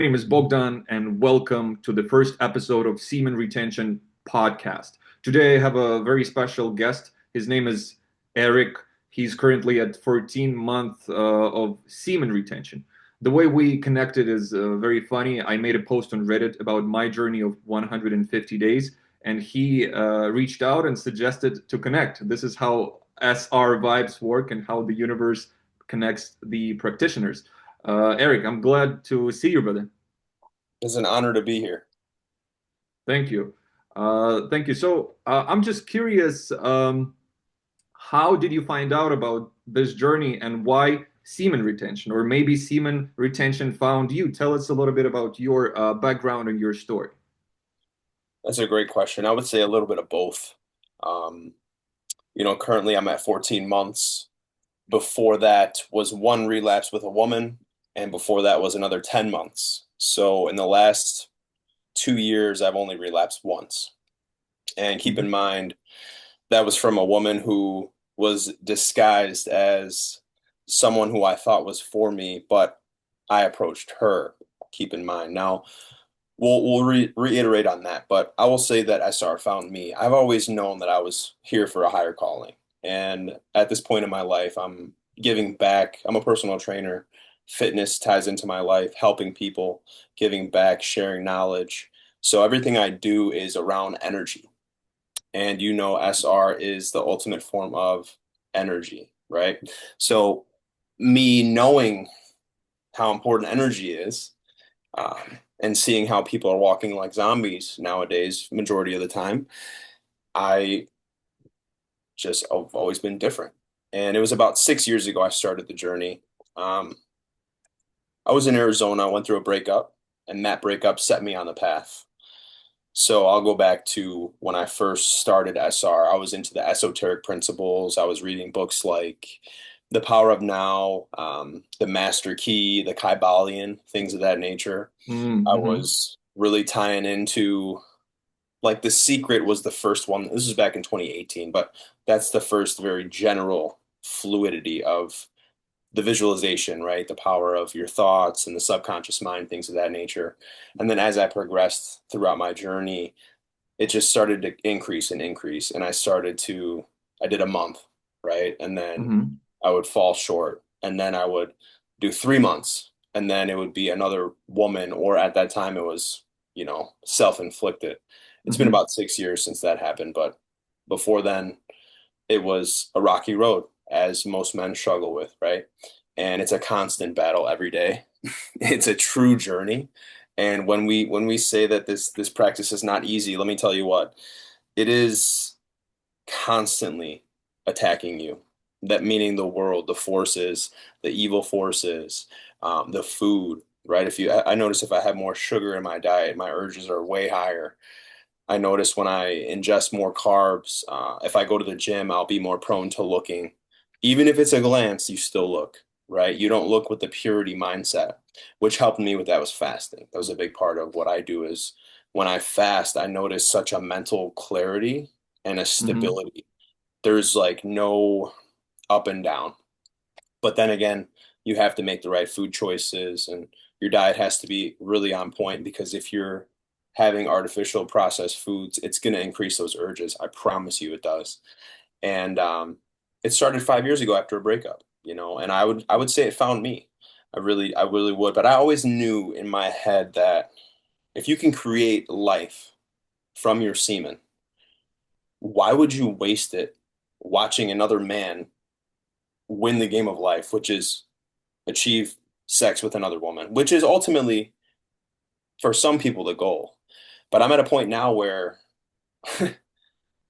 My name is Bogdan, and welcome to the first episode of Semen Retention Podcast. Today, I have a very special guest. His name is Eric. He's currently at 14 months of semen retention. The way we connected is very funny. I made a post on Reddit about my journey of 150 days, and he reached out and suggested to connect. This is how SR vibes work and how the universe connects the practitioners. Eric, I'm glad to see you, brother. It's an honor to be here. Thank you. Thank you. So I'm just curious, how did you find out about this journey and why semen retention, or maybe semen retention found you? Tell us a little bit about your background and your story. That's a great question. I would say a little bit of both. Um, Currently I'm at 14 months. Before that was one relapse with a woman, and before that was another 10 months. So in the last 2 years, I've only relapsed once. And keep in Mhm. mind, that was from a woman who was disguised as someone who I thought was for me, but I approached her. Keep in mind. Now, we'll reiterate on that, but I will say that SR found me. I've always known that I was here for a higher calling. And at this point in my life, I'm giving back. I'm a personal trainer. Fitness ties into my life, helping people, giving back, sharing knowledge. So everything I do is around energy. And SR is the ultimate form of energy, right? So me knowing how important energy is, and seeing how people are walking like zombies nowadays, majority of the time, I just have always been different. And it was about 6 years ago I started the journey. Um, I was in Arizona, went through a breakup, and that breakup set me on the path. So I'll go back to when I first started SR. I was into the esoteric principles. I was reading books like The Power of Now, The Master Key, the Kybalion, things of that nature. I Mm-hmm. was really tying into, like, The Secret was the first one. This was back in 2018, but that's the first very general fluidity of the visualization, right? The power of your thoughts and the subconscious mind, things of that nature. And then as I progressed throughout my journey, it just started to increase and increase. And I did a month, right? And then Mm-hmm. I would fall short. And then I would do 3 months. And then it would be another woman, or at that time it was, self-inflicted. It's been Mm-hmm. about 6 years since that happened. But before then, it was a rocky road, as most men struggle with, right? And it's a constant battle every day. It's a true journey. And when we say that this practice is not easy, let me tell you what, it is constantly attacking you. That meaning the world, the forces, the evil forces, the food, right? I notice if I have more sugar in my diet, my urges are way higher. I notice when I ingest more carbs, if I go to the gym, I'll be more prone to looking. Even if it's a glance, you still look, right? You don't look with the purity mindset, which helped me with that was fasting. That was a big part of what I do is when I fast, I notice such a mental clarity and a Mm-hmm. stability. There's like no up and down. But then again, you have to make the right food choices, and your diet has to be really on point, because if you're having artificial processed foods, it's going to increase those urges. I promise you it does. And it started 5 years ago after a breakup, and I would say it found me. I really would. But I always knew in my head that if you can create life from your semen, why would you waste it watching another man win the game of life, which is achieve sex with another woman, which is ultimately for some people the goal. But I'm at a point now where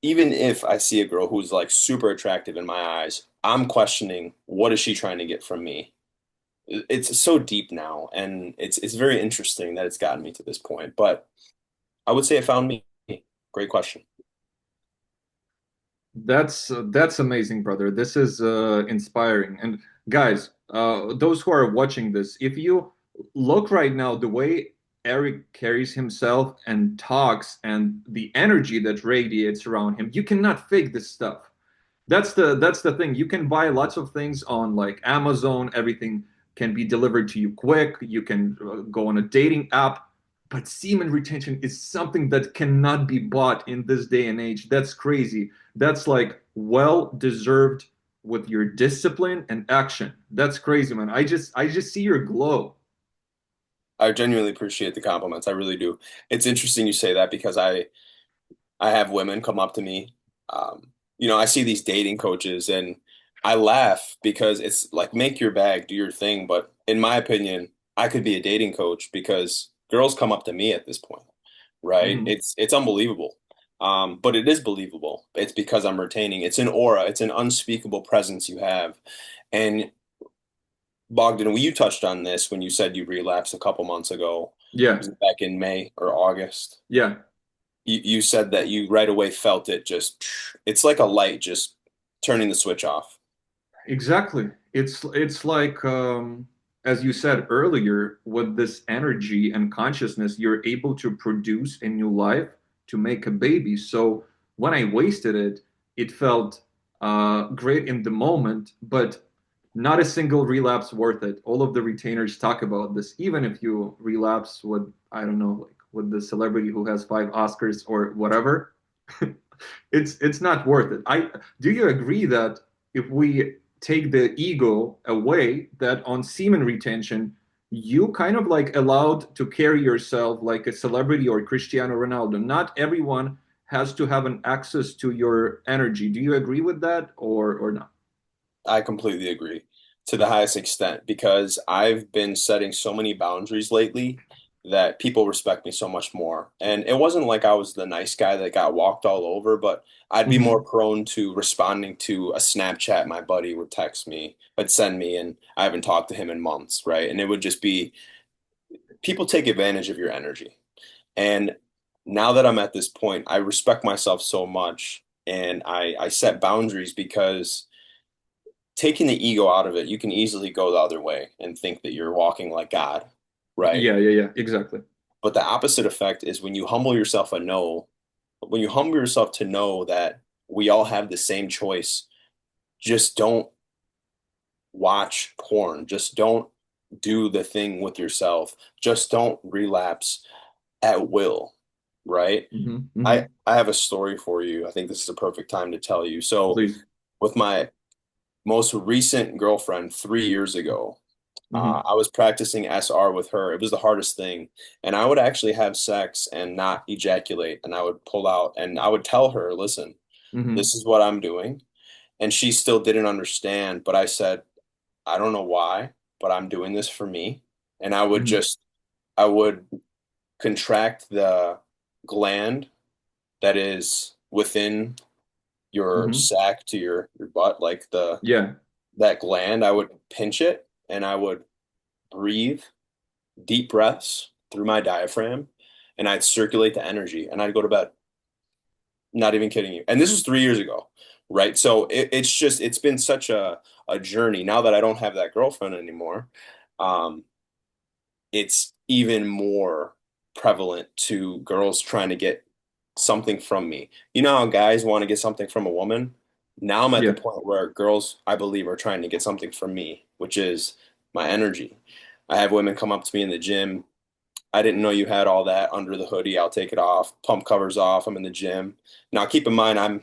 even if I see a girl who's like super attractive in my eyes, I'm questioning, what is she trying to get from me? It's so deep now, and it's very interesting that it's gotten me to this point. But I would say it found me. Great question. That's amazing, brother. This is inspiring. And guys, those who are watching this, if you look right now, the way Eric carries himself and talks, and the energy that radiates around him, you cannot fake this stuff. That's the thing. You can buy lots of things on like Amazon, everything can be delivered to you quick. You can go on a dating app. But semen retention is something that cannot be bought in this day and age. That's crazy. That's like well deserved with your discipline and action. That's crazy, man. I just see your glow. I genuinely appreciate the compliments. I really do. It's interesting you say that because I have women come up to me. I see these dating coaches and I laugh because it's like make your bag, do your thing. But in my opinion, I could be a dating coach because girls come up to me at this point, right? Hmm. It's unbelievable. But it is believable. It's because I'm retaining. It's an aura. It's an unspeakable presence you have. And Bogdan, well, you touched on this when you said you relapsed a couple months ago. Yeah, Was it back in May or August? yeah, You said that you right away felt it just, it's like a light just turning the switch off. exactly. It's like as you said earlier, with this energy and consciousness, you're able to produce a new life to make a baby. So when I wasted it, it felt great in the moment, but not a single relapse worth it. All of the retainers talk about this. Even if you relapse with, I don't know, like with the celebrity who has 5 Oscars or whatever, it's not worth it. I Do you agree that if we take the ego away, that on semen retention, you kind of like allowed to carry yourself like a celebrity or Cristiano Ronaldo? Not everyone has to have an access to your energy. Do you agree with that or not? I completely agree to the highest extent because I've been setting so many boundaries lately that people respect me so much more. And it wasn't like I was the nice guy that got walked all over, but I'd be more Hmm. prone to responding to a Snapchat my buddy would text me, would send me, and I haven't talked to him in months, right? And it would just be people take advantage of your energy. And now that I'm at this point, I respect myself so much and I set boundaries because taking the ego out of it, you can easily go the other way and think that you're walking like God, right? Yeah, yeah, yeah, exactly. But the opposite effect is when you humble yourself to know that we all have the same choice, just don't watch porn, just don't do the thing with yourself, just don't relapse at will, right? Hmm. Hmm. I have a story for you. I think this is a perfect time to tell you. So, Please. with my most recent girlfriend 3 years ago, Hmm. I was practicing SR with her. It was the hardest thing. And I would actually have sex and not ejaculate, and I would pull out and I would tell her, listen, Hmm. this is what I'm doing. And she still didn't understand, but I said, I don't know why, but I'm doing this for me. And Hmm. I would contract the gland that is within your Hmm. sac to your butt, like Yeah. that gland, I would pinch it and I would breathe deep breaths through my diaphragm and I'd circulate the energy and I'd go to bed. Not even kidding you. And this was 3 years ago, right? So it's been such a journey. Now that I don't have that girlfriend anymore, um, it's even more prevalent to girls trying to get something from me. You know how guys want to get something from a woman? Now I'm at the Yeah. point where girls, I believe, are trying to get something from me, which is my energy. I have women come up to me in the gym. I didn't know you had all that under the hoodie. I'll take it off, pump covers off. I'm in the gym. Now, keep in mind, I'm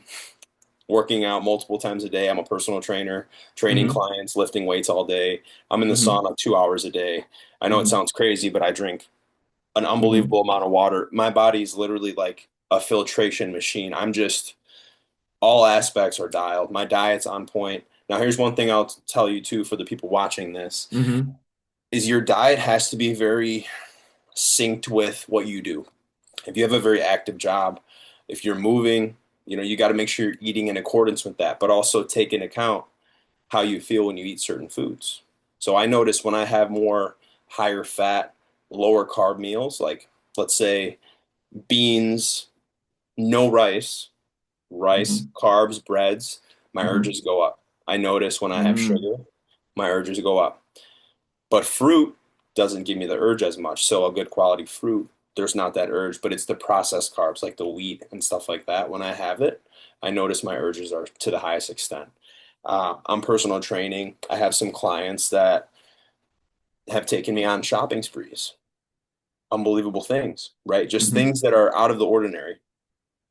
working out multiple times a day. I'm a personal trainer, training Hmm. clients, lifting weights all day. I'm in the Hmm. sauna 2 hours a day. I know it Hmm. sounds crazy, but I drink an Hmm. unbelievable amount of water. My body's literally like a filtration machine. I'm just all aspects are dialed. My diet's on point. Now, here's one thing I'll tell you too for the people watching this Hmm. is your diet has to be very synced with what you do. If you have a very active job, if you're moving, you got to make sure you're eating in accordance with that, but also take into account how you feel when you eat certain foods. So I notice when I have more higher fat, lower carb meals, like let's say beans, no rice, rice, Hmm. carbs, breads, my Hmm. urges go up. I notice when I have Hmm. sugar, my urges go up. But fruit doesn't give me the urge as much. So a good quality fruit, there's not that urge, but it's the processed carbs like the wheat and stuff like that. When I have it, I notice my urges are to the highest extent. I'm personal training. I have some clients that have taken me on shopping sprees, unbelievable things, right? Just Hmm. things that are out of the ordinary.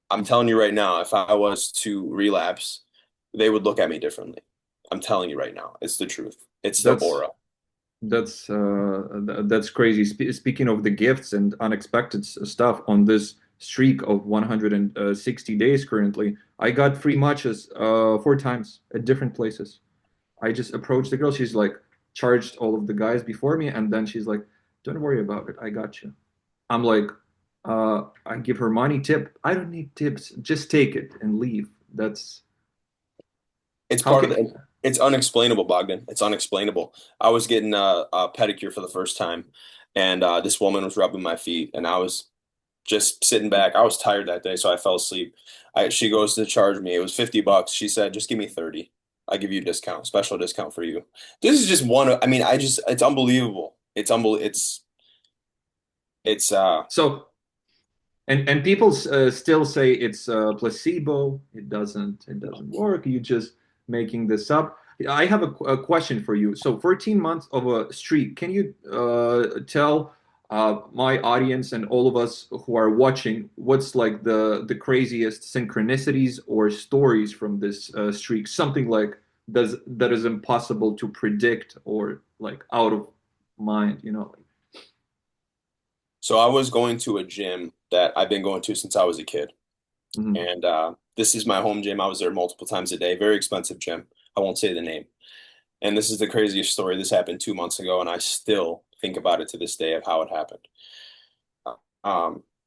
I'm telling you right now, if I was to relapse, they would look at me differently. I'm telling you right now, it's the truth. It's the That's aura. that's crazy. Speaking of the gifts and unexpected stuff on this streak of 160 days currently, I got free matches 4 times at different places. I just approached the girl. She's like charged all of the guys before me, and then she's like, "Don't worry about it. I got you." I'm like, I give her money tip. I don't need tips. Just take it and leave. That's It's how part of can. the, it's unexplainable, Bogdan. It's unexplainable. I was getting a pedicure for the first time, and this woman was rubbing my feet, and I was just sitting back. I was tired that day, so I fell asleep. She goes to charge me. It was $50. She said, "Just give me 30. I give you a discount, special discount for you." This is just one. I mean, it's unbelievable. It's So and people still say it's a placebo. It doesn't work. You just making this up. I have a question for you. So 14 months of a streak. Can you tell my audience and all of us who are watching what's like the craziest synchronicities or stories from this streak? Something like does that is impossible to predict or like out of mind. so I was going to a gym that I've been going to since I was a kid. Mhm. And this is my home gym. I was there multiple times a day. Very expensive gym. I won't say the name. And this is the craziest story. This happened 2 months ago, and I still think about it to this day of how it happened.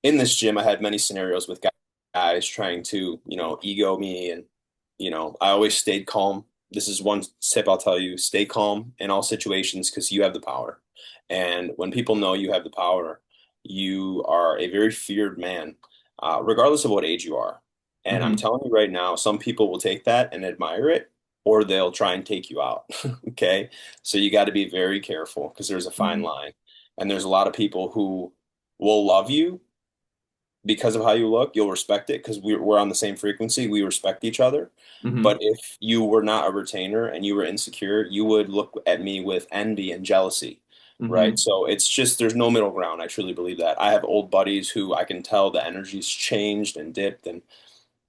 In this gym, I had many scenarios with guys trying to, ego me, and I always stayed calm. This is one tip I'll tell you: stay calm in all situations because you have the power. And when people know you have the power, you are a very feared man, regardless of what age you are. And I'm Mhm. telling you right now, some people will take that and admire it, or they'll try and take you out. Okay. So you got to be very careful because there's a fine Mhm. line. And there's a lot of people who will love you because of how you look. You'll respect it because we're on the same frequency. We respect each other. But Mhm. if you were not a retainer and you were insecure, you would look at me with envy and jealousy, right? Mhm. So it's just there's no middle ground. I truly believe that. I have old buddies who I can tell the energy's changed and dipped, and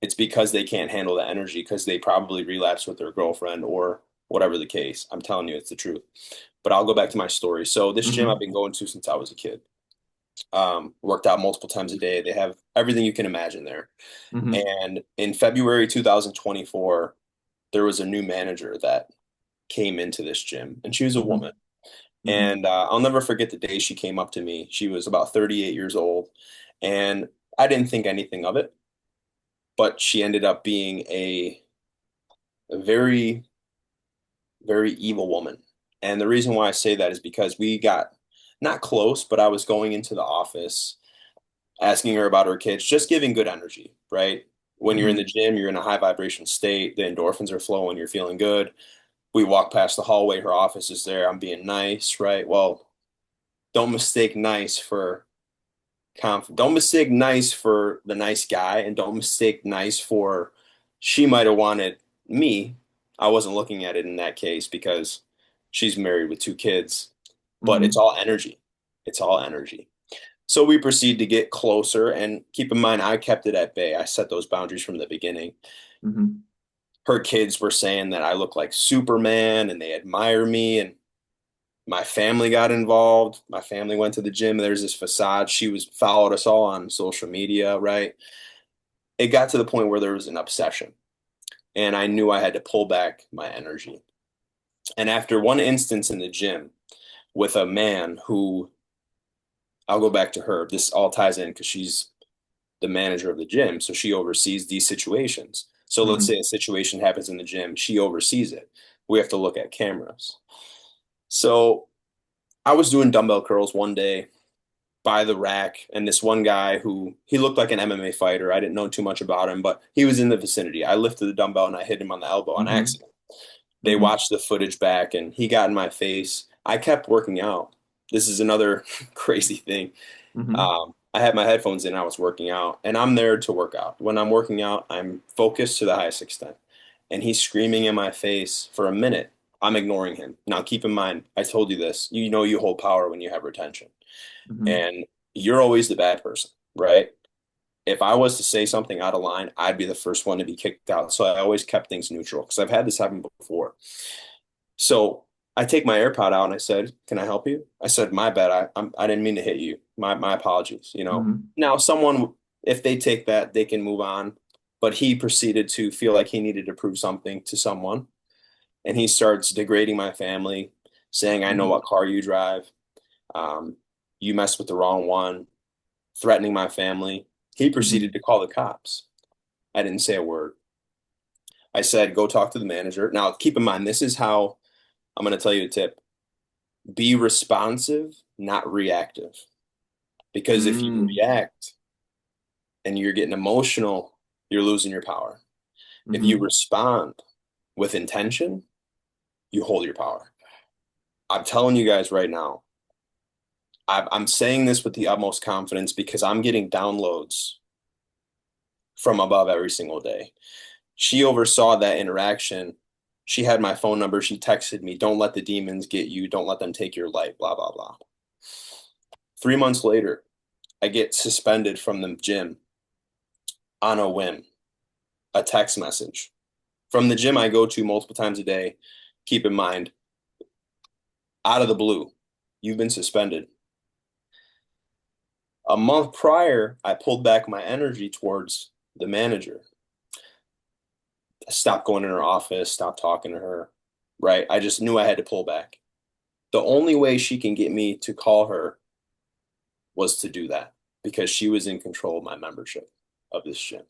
it's because they can't handle the energy because they probably relapsed with their girlfriend or whatever the case. I'm telling you, it's the truth. But I'll go back to my story. So this gym I've Mhm. been going to since I was a kid. Worked out multiple times a day. They have everything you can imagine there. Mhm. And in February 2024, there was a new manager that came into this gym, and she was a Mhm. woman. Mhm. And I'll never forget the day she came up to me. She was about 38 years old, and I didn't think anything of it, but she ended up being a very, very evil woman. And the reason why I say that is because we got not close, but I was going into the office asking her about her kids, just giving good energy, right? When you're in the Mhm. gym, you're in a high vibration state, the endorphins are flowing, you're feeling good. We walk past the hallway, her office is there, I'm being nice, right? Well, don't mistake nice for don't mistake nice for the nice guy, and don't mistake nice for she might have wanted me. I wasn't looking at it in that case because she's married with 2 kids, but it's Mhm. all energy. It's all energy. So we proceed to get closer, and keep in mind, I kept it at bay. I set those boundaries from the beginning. Mhm. Her kids were saying that I look like Superman and they admire me, and my family got involved. My family went to the gym. There's this facade. She was followed us all on social media, right? It got to the point where there was an obsession, and I knew I had to pull back my energy. And after one instance in the gym with a man who I'll go back to her. This all ties in because she's the manager of the gym, so she oversees these situations. So let's say Mhm. a situation happens in the gym, she oversees it. We have to look at cameras. So I was doing dumbbell curls one day by the rack, and this one guy who he looked like an MMA fighter. I didn't know too much about him, but he was in the vicinity. I lifted the dumbbell and I hit him on the elbow on Mhm. accident. They Mhm. watched the footage back and he got in my face. I kept working out. This is another crazy thing. Mhm. I had my headphones in, I was working out, and I'm there to work out. When I'm working out, I'm focused to the highest extent. And he's screaming in my face for a minute. I'm ignoring him. Now, keep in mind, I told you this. You know you hold power when you have retention. Hmm. And you're always the bad person, right? If I was to say something out of line, I'd be the first one to be kicked out. So I always kept things neutral because I've had this happen before. So I take my AirPod out and I said, "Can I help you?" I said, "My bad. I didn't mean to hit you. My apologies." Hmm. Now someone, if they take that, they can move on. But he proceeded to feel like he needed to prove something to someone, and he starts degrading my family, saying, "I know Hmm. what car you drive. Um, you messed with the wrong one," threatening my family. He proceeded Hmm. to call the cops. I didn't say a word. I said, "Go talk to the manager." Now, keep in mind, this is how I'm going to tell you a tip. Be responsive, not reactive. Because if you Hmm. react and you're getting emotional, you're losing your power. If you Hmm. respond with intention, you hold your power. I'm telling you guys right now, I'm saying this with the utmost confidence because I'm getting downloads from above every single day. She oversaw that interaction. She had my phone number. She texted me, "Don't let the demons get you. Don't let them take your light, blah, blah, blah." 3 months later, I get suspended from the gym on a whim, a text message. From the gym I go to multiple times a day, keep in mind, out of the blue, "You've been suspended." A month prior, I pulled back my energy towards the manager. I stopped going in her office, stopped talking to her, right? I just knew I had to pull back. The only way she can get me to call her was to do that because she was in control of my membership of this gym.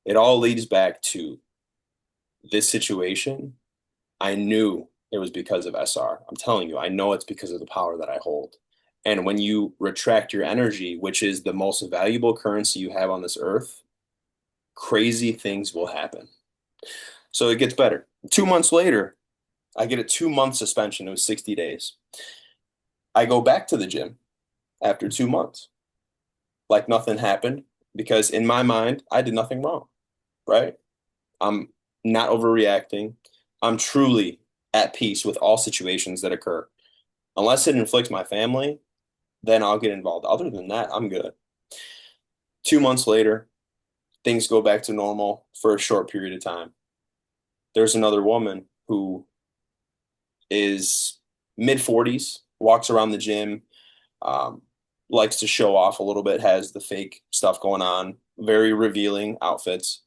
It all leads back to this situation. I knew it was because of SR. I'm telling you, I know it's because of the power that I hold. And when you retract your energy, which is the most valuable currency you have on this earth, crazy things will happen. So it gets better. 2 months later, I get a 2 month suspension. It was 60 days. I go back to the gym after 2 months, like nothing happened, because in my mind, I did nothing wrong, right? I'm not overreacting. I'm truly at peace with all situations that occur. Unless it inflicts my family, then I'll get involved. Other than that, I'm good. 2 months later, things go back to normal for a short period of time. There's another woman who is mid 40s, walks around the gym, um, likes to show off a little bit, has the fake stuff going on, very revealing outfits.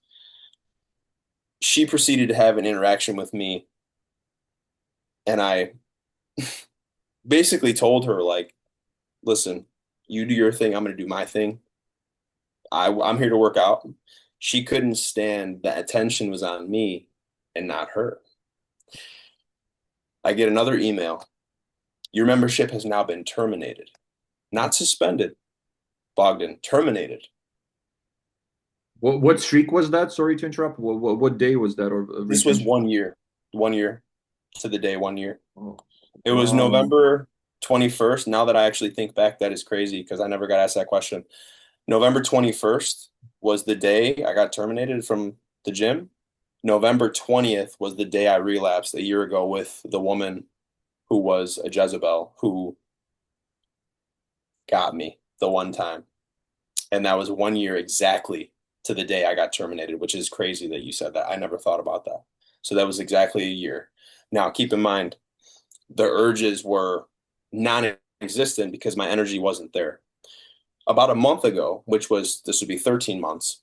She proceeded to have an interaction with me, and I basically told her, like, "Listen, you do your thing, I'm going to do my thing. I'm here to work out." She couldn't stand that attention was on me and not her. I get another email. "Your membership has now been terminated." Not suspended, Bogdan, terminated. What streak was that? Sorry to interrupt. What day was that or This was retention? 1 year to the day, 1 year. Oh, It was wow. November 21st. Now that I actually think back, that is crazy because I never got asked that question. November 21st was the day I got terminated from the gym. November 20th was the day I relapsed a year ago with the woman who was a Jezebel who got me the one time. And that was 1 year exactly to the day I got terminated, which is crazy that you said that. I never thought about that. So that was exactly a year. Now, keep in mind, the urges were non-existent because my energy wasn't there. About a month ago, which was, this would be 13 months,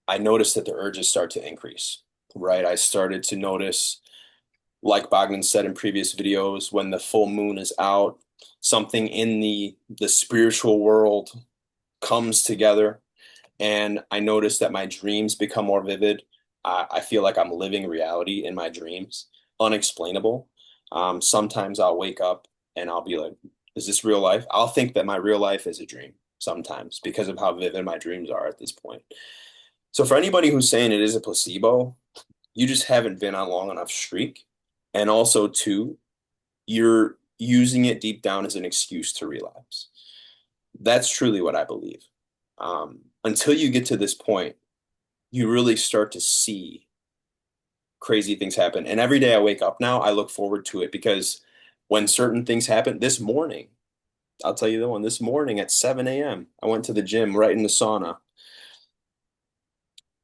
I noticed that the urges start to increase, right? I started to notice, like Bogdan said in previous videos, when the full moon is out, something in the spiritual world comes together, and I notice that my dreams become more vivid. I feel like I'm living reality in my dreams, unexplainable. Sometimes I'll wake up and I'll be like, "Is this real life?" I'll think that my real life is a dream sometimes because of how vivid my dreams are at this point. So for anybody who's saying it is a placebo, you just haven't been on long enough streak. And also, two, you're using it deep down as an excuse to relapse. That's truly what I believe. Until you get to this point, you really start to see crazy things happen. And every day I wake up now, I look forward to it because when certain things happen, this morning, I'll tell you the one, this morning at 7 a.m., I went to the gym right in the sauna.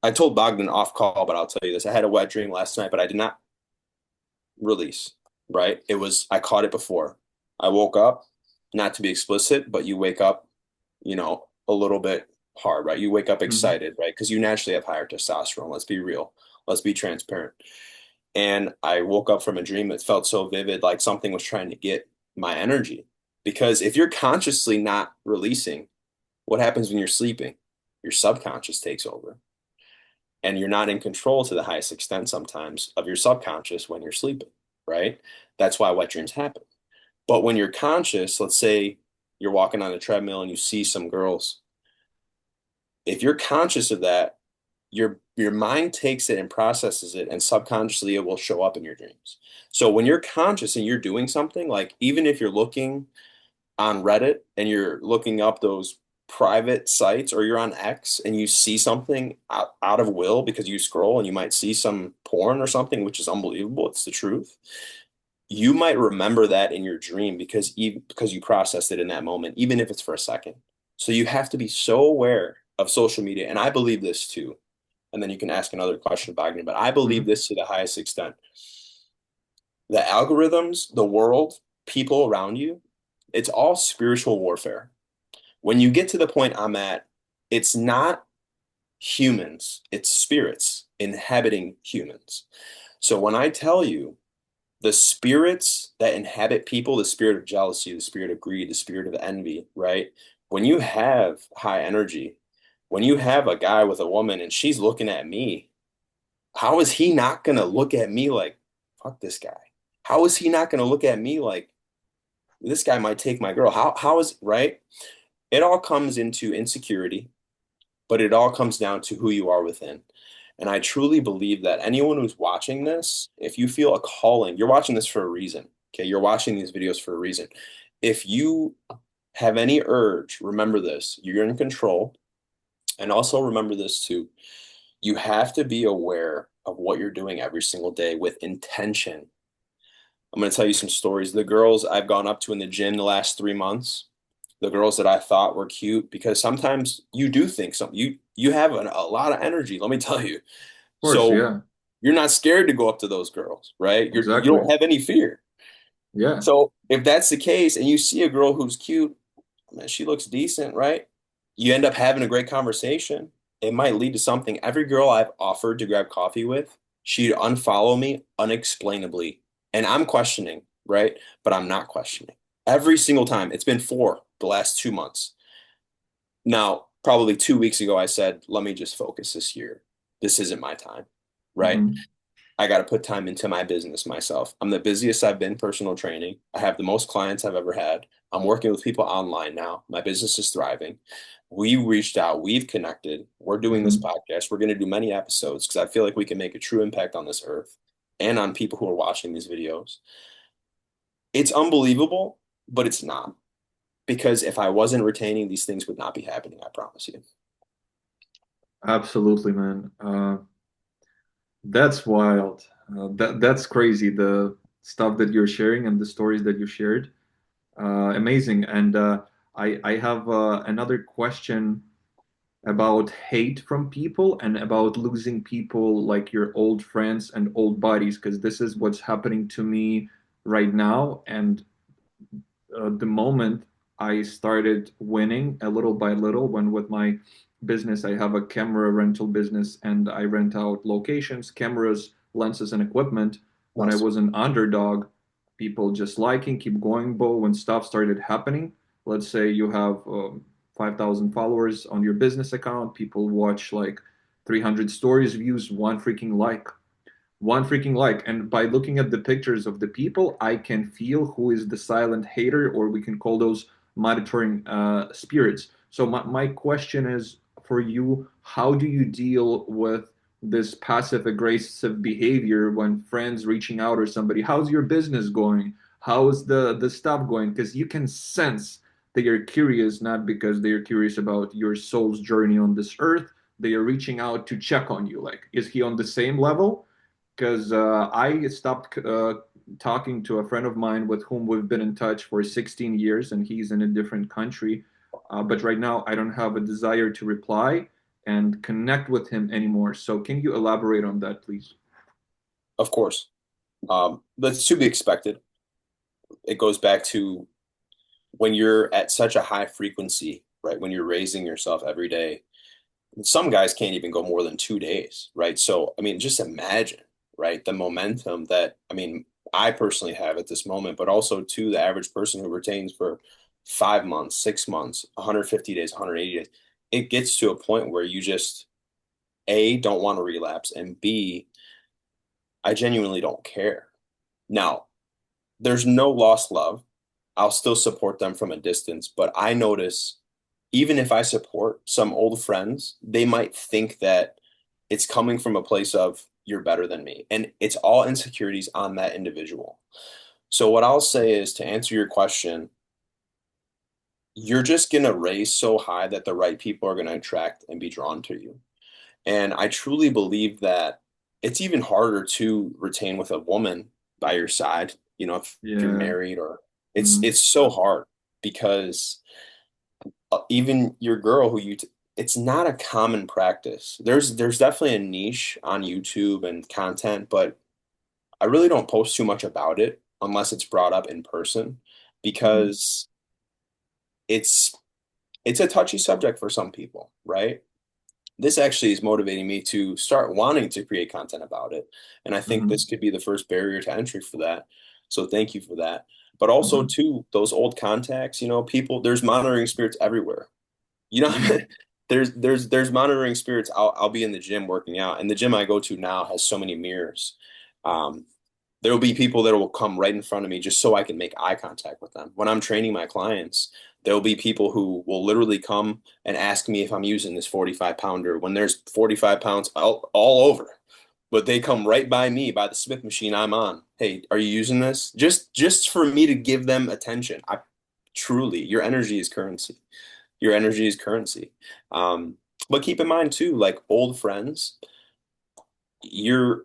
I told Bogdan off call, but I'll tell you this. I had a wet dream last night, but I did not release, right? I caught it before. I woke up, not to be explicit, but you wake up, a little bit hard, right? You wake up Hmm. excited, right? Because you naturally have higher testosterone. Let's be real. Let's be transparent. And I woke up from a dream that felt so vivid, like something was trying to get my energy. Because if you're consciously not releasing, what happens when you're sleeping? Your subconscious takes over. And you're not in control to the highest extent sometimes of your subconscious when you're sleeping, right? That's why wet dreams happen. But when you're conscious, let's say you're walking on a treadmill and you see some girls, if you're conscious of that, your mind takes it and processes it, and subconsciously it will show up in your dreams. So when you're conscious and you're doing something, like even if you're looking on Reddit and you're looking up those private sites, or you're on X and you see something out of will because you scroll and you might see some porn or something, which is unbelievable. It's the truth. You might remember that in your dream because you processed it in that moment, even if it's for a second. So you have to be so aware of social media. And I believe this too. And then you can ask another question, Wagner, but I believe Hmm. this to the highest extent. The algorithms, the world, people around you, it's all spiritual warfare. When you get to the point I'm at, it's not humans, it's spirits inhabiting humans. So when I tell you the spirits that inhabit people, the spirit of jealousy, the spirit of greed, the spirit of envy, right? When you have high energy, when you have a guy with a woman and she's looking at me, how is he not going to look at me like, fuck this guy? How is he not going to look at me like, this guy might take my girl? How is, right? It all comes into insecurity, but it all comes down to who you are within. And I truly believe that anyone who's watching this, if you feel a calling, you're watching this for a reason. Okay. You're watching these videos for a reason. If you have any urge, remember this, you're in control. And also remember this too. You have to be aware of what you're doing every single day with intention. I'm going to tell you some stories. The girls I've gone up to in the gym the last 3 months, the girls that I thought were cute, because sometimes you do think something, you have a lot of energy, let me tell you. Of course, So yeah, you're not scared to go up to those girls, right? You exactly. don't have any fear. Yeah. So if that's the case and you see a girl who's cute, man, she looks decent, right? You end up having a great conversation. It might lead to something. Every girl I've offered to grab coffee with, she'd unfollow me unexplainably. And I'm questioning, right? But I'm not questioning. Every single time. It's been four the last 2 months. Now, probably 2 weeks ago, I said, let me just focus this year. This isn't my time, right? Hmm. I got to put time into my business myself. I'm the busiest I've been personal training. I have the most clients I've ever had. I'm working with people online now. My business is thriving. We reached out, we've connected. We're doing this Hmm. podcast. We're going to do many episodes because I feel like we can make a true impact on this earth and on people who are watching these videos. It's unbelievable, but it's not. Because if I wasn't retaining, these things would not be happening, I promise you. Absolutely, man. That's wild. That's crazy. The stuff that you're sharing and the stories that you shared. Amazing. And I have another question about hate from people and about losing people like your old friends and old buddies, because this is what's happening to me right now. And the moment I started winning a little by little, when with my business, I have a camera rental business and I rent out locations, cameras, lenses, and equipment. When I Nice. was an underdog, people just liking, keep going, Bo. When stuff started happening, let's say you have 5,000 followers on your business account, people watch like 300 stories, views, one freaking like. And by looking at the pictures of the people, I can feel who is the silent hater, or we can call those monitoring spirits. So my question is for you: how do you deal with this passive aggressive behavior when friends reaching out, or somebody, how's your business going, how's the stuff going? Because you can sense they are curious, not because they are curious about your soul's journey on this earth. They are reaching out to check on you, like, is he on the same level? because I stopped talking to a friend of mine with whom we've been in touch for 16 years, and he's in a different country. But right now, I don't have a desire to reply and connect with him anymore. So, can you elaborate on that, please? Of course. That's to be expected. It goes back to when you're at such a high frequency, right? When you're raising yourself every day, some guys can't even go more than 2 days, right? So, I mean, just imagine, right? The momentum that, I mean, I personally have at this moment, but also to the average person who retains for 5 months, 6 months, 150 days, 180 days. It gets to a point where you just, A, don't want to relapse, and B, I genuinely don't care. Now, there's no lost love. I'll still support them from a distance, but I notice even if I support some old friends, they might think that it's coming from a place of you're better than me. And it's all insecurities on that individual. So what I'll say is to answer your question, you're just going to raise so high that the right people are going to attract and be drawn to you. And I truly believe that it's even harder to retain with a woman by your side, if you're Yeah. married or Mm-hmm. it's so hard because even your girl it's not a common practice. There's definitely a niche on YouTube and content, but I really don't post too much about it unless it's brought up in person Mm-hmm. because it's it's a touchy subject for some people, right? This actually is motivating me to start wanting to create content about it. And I think Mm-hmm. this could be the first barrier to entry for that. So thank you for that. But also Mm-hmm. too, those old contacts, people, there's monitoring spirits everywhere. You know, Mm-hmm. there's monitoring spirits. I'll be in the gym working out, and the gym I go to now has so many mirrors. Um, there will be people that will come right in front of me just so I can make eye contact with them. When I'm training my clients, there will be people who will literally come and ask me if I'm using this 45 pounder when there's 45 pounds all over. But they come right by me by the Smith machine I'm on. Hey, are you using this? Just for me to give them attention. I truly, your energy is currency. Your energy is currency. Um, but keep in mind too, like old friends, you're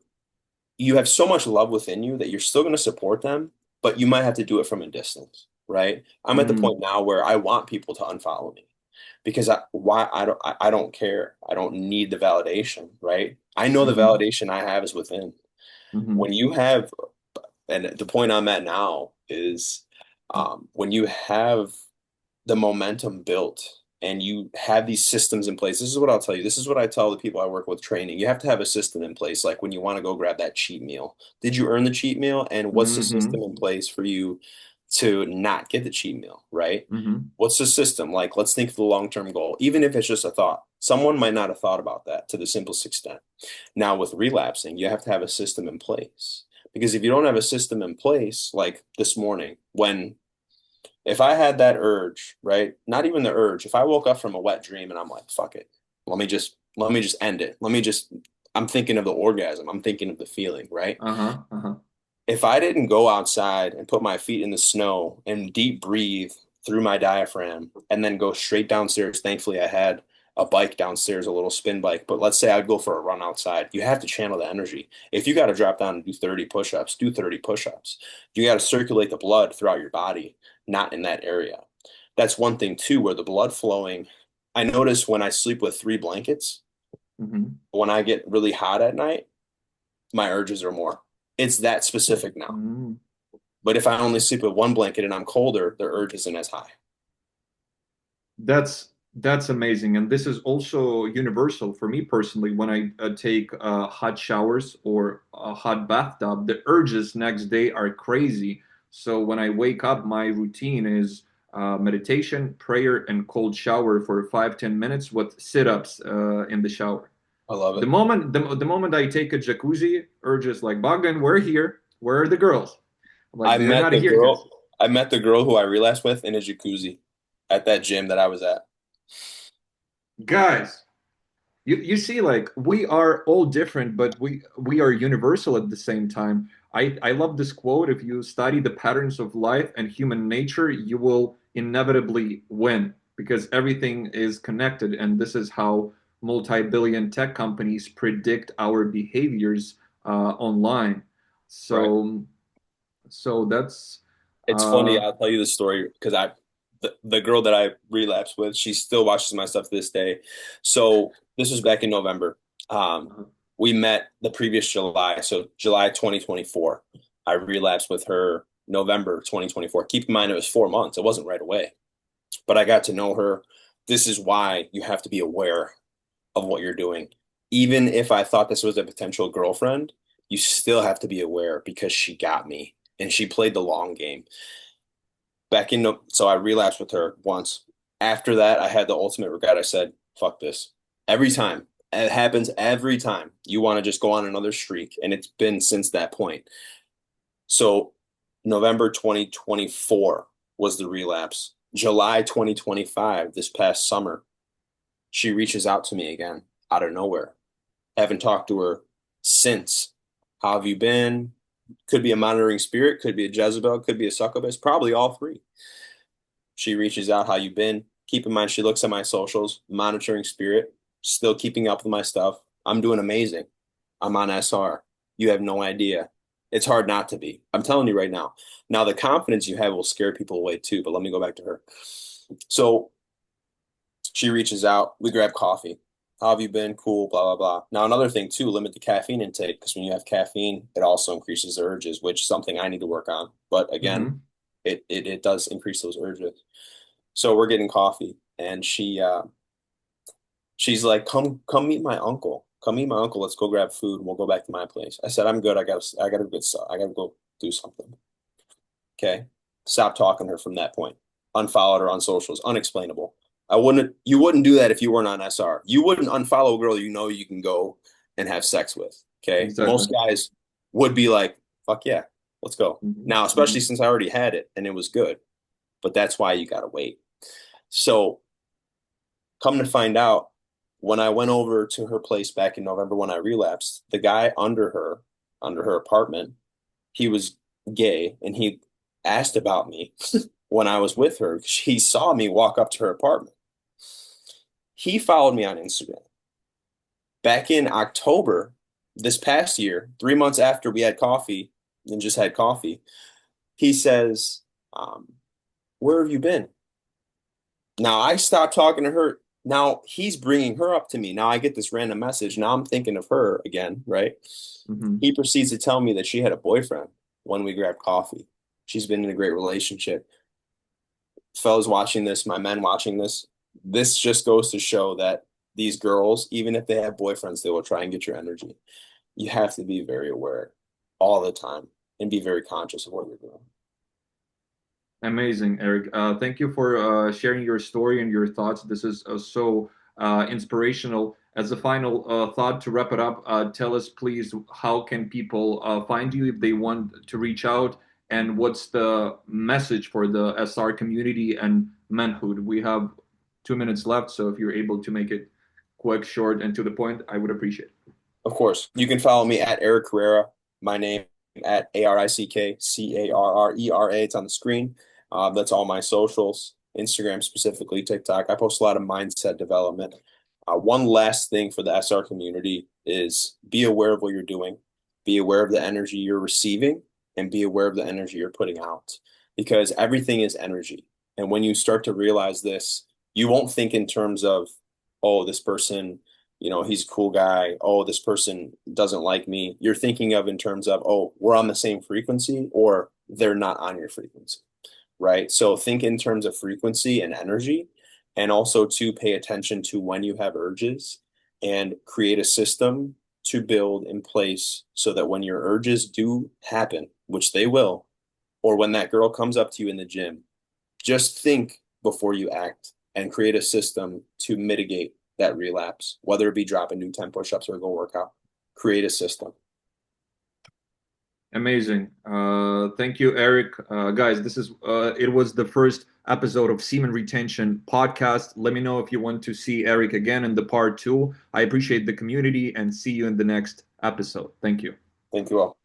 you have so much love within you that you're still going to support them, but you might have to do it from a distance, right? I'm at the Mm-hmm. point now where I want people to unfollow me because I don't care. I don't need the validation, right? I know the Mm-hmm. validation I have is within. Mm-hmm. When you have, and the point I'm at now is when you have the momentum built and you have these systems in place. This is what I'll tell you. This is what I tell the people I work with training. You have to have a system in place. Like when you want to go grab that cheat meal, did you earn the cheat meal? And what's the Mm-hmm. system in place for you to not get the cheat meal, right? Mm-hmm. What's the system? Like, let's think of the long-term goal, even if it's just a thought. Someone might not have thought about that to the simplest extent. Now, with relapsing, you have to have a system in place. Because if you don't have a system in place, like this morning, when if I had that urge, right? Not even the urge. If I woke up from a wet dream and I'm like, fuck it. Let me just end it. I'm thinking of the orgasm. I'm thinking of the feeling, right? Uh-huh. Uh-huh. If I didn't go outside and put my feet in the snow and deep breathe through my diaphragm and then go straight downstairs, thankfully I had a bike downstairs, a little spin bike. But let's say I'd go for a run outside. You have to channel the energy. If you got to drop down and do 30 push-ups, do 30 push-ups. You got to circulate the blood throughout your body, not in that area. That's one thing too, where the blood flowing. I notice when I sleep with 3 blankets, Mm-hmm. when I get really hot at night, my urges are more. It's that specific now. Mm-hmm. But if I only sleep with 1 blanket and I'm colder, the urge isn't as high. That's amazing, and this is also universal for me personally. When I take hot showers or a hot bathtub, the urges next day are crazy. So when I wake up, my routine is meditation, prayer, and cold shower for 5-10 minutes with sit-ups in the shower. I love The it. moment the moment I take a jacuzzi, urges like Bogdan, we're here. Where are the girls? I'm like, I they're met not the here, guys. girl. I met the girl who I relapsed with in a jacuzzi at that gym that I was at. Guys, you see, like we are all different, but we are universal at the same time. I love this quote. If you study the patterns of life and human nature, you will inevitably win because everything is connected. And this is how multi-billion tech companies predict our behaviors online. Right. So that's It's funny. uh, I'll tell you the story because the girl that I relapsed with, she still watches my stuff to this day. So this was back in November. Um, we met the previous July, so July 2024. I relapsed with her November 2024. Keep in mind, it was 4 months. It wasn't right away, but I got to know her. This is why you have to be aware of what you're doing. Even if I thought this was a potential girlfriend, you still have to be aware because she got me and she played the long game. So I relapsed with her once. After that, I had the ultimate regret. I said, fuck this. Every time. It happens every time. You want to just go on another streak. And it's been since that point. So November 2024 was the relapse. July 2025, this past summer, she reaches out to me again out of nowhere. Haven't talked to her since. How have you been? Could be a monitoring spirit, could be a Jezebel, could be a succubus, probably all three. She reaches out, how you been? Keep in mind, she looks at my socials, monitoring spirit, still keeping up with my stuff. I'm doing amazing. I'm on SR. You have no idea. It's hard not to be. I'm telling you right now. Now, the confidence you have will scare people away too, but let me go back to her. So she reaches out. We grab coffee. How have you been? Cool, blah, blah, blah. Now, another thing too, limit the caffeine intake because when you have caffeine, it also increases the urges, which is something I need to work on. But again, mhm. it does increase those urges. So we're getting coffee, and she's like, come meet my uncle. Come meet my uncle. Let's go grab food, and we'll go back to my place. I said, I'm good. I gotta good stuff. I gotta go do something. Okay. Stop talking to her from that point. Unfollowed her on socials. Unexplainable. You wouldn't do that if you weren't on SR. You wouldn't unfollow a girl you know you can go and have sex with. Okay. Exactly. Most guys would be like, fuck yeah, let's go. Mhm, Now, especially mhm. since I already had it and it was good, but that's why you gotta wait. So come to find out, when I went over to her place back in November when I relapsed, the guy under her apartment, he was gay and he asked about me when I was with her. He saw me walk up to her apartment. He followed me on Instagram. Back in October this past year, 3 months after we had coffee and just had coffee, he says, where have you been? Now I stopped talking to her. Now he's bringing her up to me. Now I get this random message. Now I'm thinking of her again, right? Mhm. He proceeds to tell me that she had a boyfriend when we grabbed coffee. She's been in a great relationship. Fellas watching this, my men watching this just goes to show that these girls, even if they have boyfriends, they will try and get your energy. You have to be very aware all the time and be very conscious of what you're doing. Amazing, Eric. Thank you for sharing your story and your thoughts. This is so inspirational. As a final thought to wrap it up, tell us, please, how can people find you if they want to reach out? And what's the message for the SR community and manhood? We have 2 minutes left, so if you're able to make it quick, short, and to the point, I would appreciate it. Of course, you can follow me at Eric Carrera, my name at ARICKCARRERA. It's on the screen. That's all my socials, Instagram specifically, TikTok. I post a lot of mindset development. One last thing for the SR community is be aware of what you're doing, be aware of the energy you're receiving, and be aware of the energy you're putting out because everything is energy. And when you start to realize this, you won't think in terms of, oh, this person, he's a cool guy. Oh, this person doesn't like me. You're thinking of in terms of, oh, we're on the same frequency or they're not on your frequency, right? So think in terms of frequency and energy, and also to pay attention to when you have urges and create a system to build in place so that when your urges do happen, which they will, or when that girl comes up to you in the gym, just think before you act and create a system to mitigate that relapse, whether it be dropping new 10 push-ups or go workout. Create a system. Amazing. Thank you, Eric. Guys, it was the first episode of Semen Retention Podcast. Let me know if you want to see Eric again in the part two. I appreciate the community and see you in the next episode. Thank you. Thank you all.